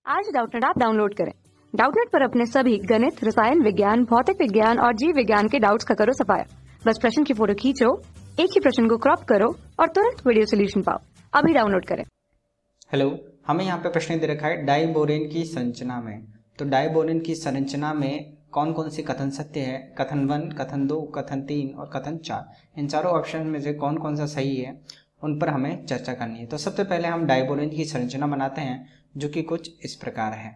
आज Doubtnut app download करें। Doubtnut पर अपने सभी गणित, रसायन विज्ञान, भौतिक विज्ञान और जीव विज्ञान के डाउट्स का करो सफाया। बस प्रश्न की फोटो खींचो, एक ही प्रश्न को क्रॉप करो और तुरंत वीडियो सोल्यूशन पाओ। अभी डाउनलोड करें। हेलो, हमें यहाँ पे प्रश्न दे रखा है डाइबोरेन की संरचना में। तो डाइबोरेन की संरचना में कौन कौन से कथन सत्य है? कथन 1, कथन 2, कथन 3 और कथन 4। इन चारों ऑप्शन में से कौन कौन सा सही है उन पर हमें चर्चा करनी है। तो सबसे पहले हम डाइबोरेन की संरचना बनाते हैं, जो कि कुछ इस प्रकार है।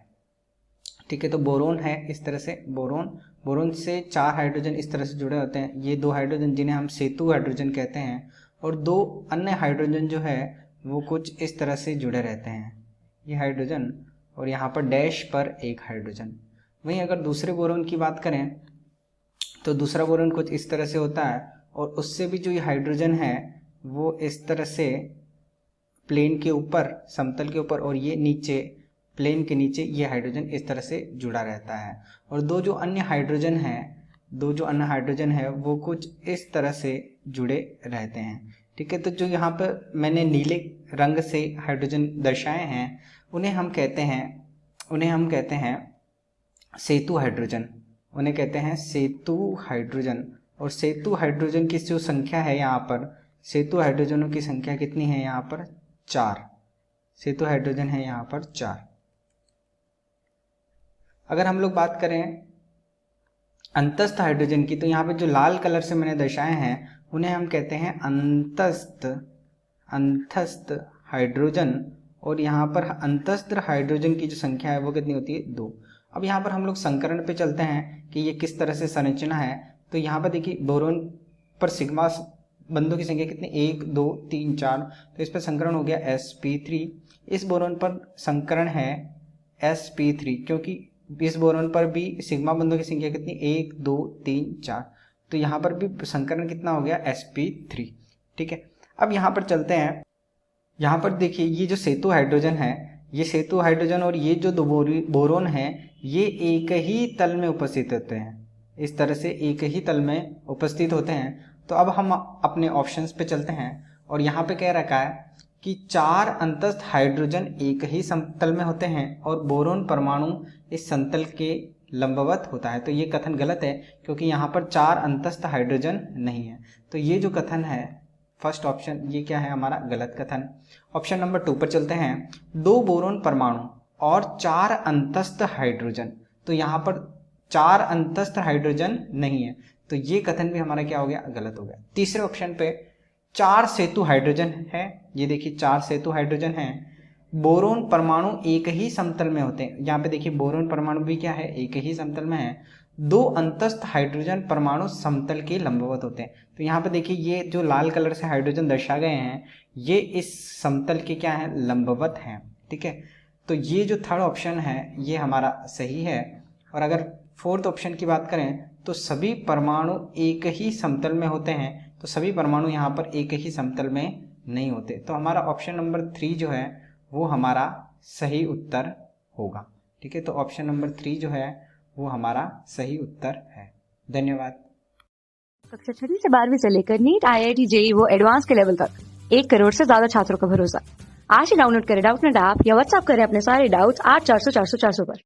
ठीक है, तो बोरोन है इस तरह से। बोरोन से 4 हाइड्रोजन इस तरह से जुड़े होते हैं। ये 2 हाइड्रोजन जिन्हें हम सेतु हाइड्रोजन कहते हैं, और 2 अन्य हाइड्रोजन जो है वो कुछ इस तरह से जुड़े रहते हैं, ये हाइड्रोजन, और यहाँ पर डैश पर एक हाइड्रोजन। वहीं अगर दूसरे बोरोन की बात करें तो दूसरा बोरोन कुछ इस तरह से होता है, और उससे भी जो ये हाइड्रोजन है वो इस तरह से प्लेन के ऊपर, समतल के ऊपर, और ये नीचे प्लेन के नीचे ये हाइड्रोजन इस तरह से जुड़ा रहता है। और दो जो अन्य हाइड्रोजन है वो कुछ इस तरह से जुड़े रहते हैं। ठीक है, तो जो यहाँ पर मैंने नीले रंग से हाइड्रोजन दर्शाए हैं उन्हें हम कहते हैं सेतु हाइड्रोजन। और सेतु हाइड्रोजन की जो संख्या है यहाँ पर, सेतु हाइड्रोजनों की संख्या कितनी है यहाँ पर? 4 सेतु हाइड्रोजन है यहाँ पर 4। अगर हम लोग बात करें अंतस्थ हाइड्रोजन की, तो यहाँ पे जो लाल कलर से मैंने दर्शाए हैं उन्हें हम कहते हैं अंतस्थ हाइड्रोजन। और यहाँ पर अंतस्थ हाइड्रोजन की जो संख्या है वो कितनी होती है? 2। अब यहाँ पर हम लोग संकरण पे चलते हैं कि ये किस तरह से संरचना है। तो यहाँ पर देखिए बोरोन पर सिग्मा बंधों की संख्या कितनी? 1 2 3 4। तो इस पर संकरण हो गया sp3। इस बोरोन पर संकरण है sp3, क्योंकि इस बोरोन पर भी सिग्मा बंधों की संख्या कितनी? 1 2 3 4। तो यहाँ पर भी संकरण कितना हो गया? sp3। ठीक है, अब यहाँ पर चलते हैं। यहाँ पर देखिए ये जो सेतु हाइड्रोजन है, ये सेतु हाइड्रोजन और ये जो 2 बोरोन है ये एक ही तल में उपस्थित होते हैं, इस तरह से एक ही तल में उपस्थित होते हैं। तो अब हम अपने ऑप्शंस पे चलते हैं, और यहाँ पे कह रखा है कि 4 अंतस्थ हाइड्रोजन एक ही समतल में होते हैं और बोरोन परमाणु इस समतल के लंबवत होता है। तो ये कथन गलत है, क्योंकि यहाँ पर 4 अंतस्थ हाइड्रोजन नहीं है। तो ये जो कथन है फर्स्ट ऑप्शन, ये क्या है हमारा? गलत कथन। ऑप्शन नंबर 2 पर चलते हैं। 2 बोरोन परमाणु और 4 अंतस्थ हाइड्रोजन। तो यहाँ पर 4 अंतस्थ हाइड्रोजन नहीं है, तो ये कथन भी हमारा क्या हो गया? गलत हो गया। तीसरे ऑप्शन पे 4 सेतु हाइड्रोजन है। ये देखिए 4 सेतु हाइड्रोजन है। बोरोन परमाणु एक ही समतल में होते हैं। यहाँ पे देखिए बोरोन परमाणु भी क्या है? एक ही समतल में है। 2 अंतस्थ हाइड्रोजन परमाणु समतल के लंबवत होते हैं। तो यहाँ पे देखिए ये जो लाल कलर से हाइड्रोजन दर्शा गए हैं ये इस समतल के क्या है? लंबवत हैं। ठीक है, तो ये जो थर्ड ऑप्शन है ये हमारा सही है। और अगर फोर्थ ऑप्शन की बात करें तो सभी परमाणु एक ही समतल में होते हैं, तो सभी परमाणु यहाँ पर एक ही समतल में नहीं होते। तो हमारा ऑप्शन नंबर 3 जो है वो हमारा सही उत्तर होगा। ठीक है, तो ऑप्शन नंबर 3 जो है वो हमारा सही उत्तर है। धन्यवाद। कक्षा 6 से 12वीं से लेकर नीट, IIT, JEE वो एडवांस के लेवल तक 1 करोड़ से ज्यादा छात्रों का भरोसा। आज ही डाउनलोड करें डाउटनेट ऐप या व्हाट्सएप करें अपने सारे डाउट्स 8400 400 400 पर।